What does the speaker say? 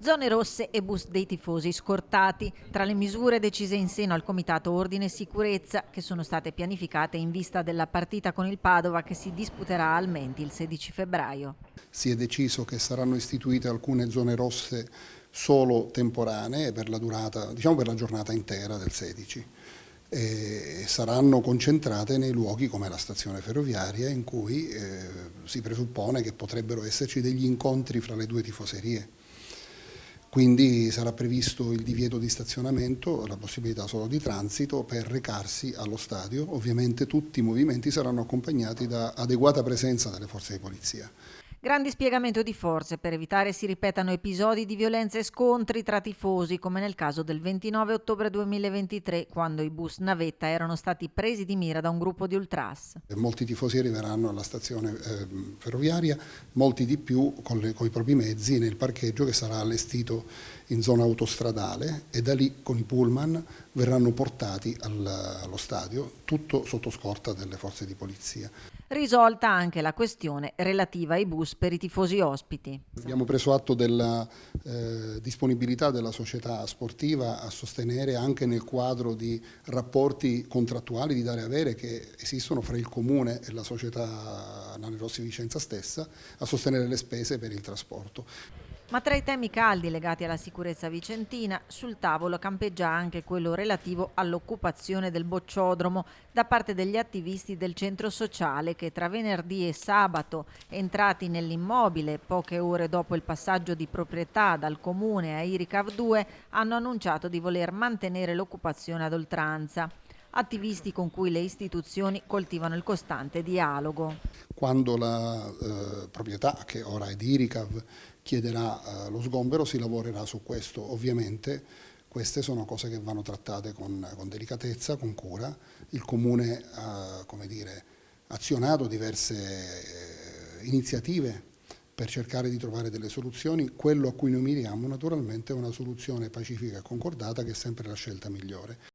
Zone rosse e bus dei tifosi scortati, tra le misure decise in seno al Comitato Ordine e Sicurezza che sono state pianificate in vista della partita con il Padova che si disputerà al Menti il 16 febbraio. Si è deciso che saranno istituite alcune zone rosse solo temporanee per la durata, diciamo per la giornata intera del 16. E saranno concentrate nei luoghi come la stazione ferroviaria in cui si presuppone che potrebbero esserci degli incontri fra le due tifoserie. Quindi sarà previsto il divieto di stazionamento, la possibilità solo di transito per recarsi allo stadio. Ovviamente tutti i movimenti saranno accompagnati da adeguata presenza delle forze di polizia. Grande spiegamento di forze per evitare si ripetano episodi di violenza e scontri tra tifosi, come nel caso del 29 ottobre 2023, quando i bus navetta erano stati presi di mira da un gruppo di ultras. Molti tifosi arriveranno alla stazione ferroviaria, molti di più con i propri mezzi nel parcheggio che sarà allestito in zona autostradale e da lì con i pullman verranno portati allo stadio, tutto sotto scorta delle forze di polizia. Risolta anche la questione relativa ai bus per i tifosi ospiti. Abbiamo preso atto della disponibilità della società sportiva a sostenere anche nel quadro di rapporti contrattuali di dare e avere che esistono fra il Comune e la società Lanerossi Vicenza stessa, a sostenere le spese per il trasporto. Ma tra i temi caldi legati alla sicurezza vicentina, sul tavolo campeggia anche quello relativo all'occupazione del bocciodromo da parte degli attivisti del centro sociale che tra venerdì e sabato, entrati nell'immobile poche ore dopo il passaggio di proprietà dal comune a Iricav 2, hanno annunciato di voler mantenere l'occupazione ad oltranza. Attivisti con cui le istituzioni coltivano il costante dialogo. Quando la proprietà, che ora è di Iricav, chiederà lo sgombero, si lavorerà su questo. Ovviamente queste sono cose che vanno trattate con delicatezza, con cura. Il Comune ha, come dire, azionato diverse iniziative per cercare di trovare delle soluzioni. Quello a cui noi miriamo naturalmente è una soluzione pacifica e concordata che è sempre la scelta migliore.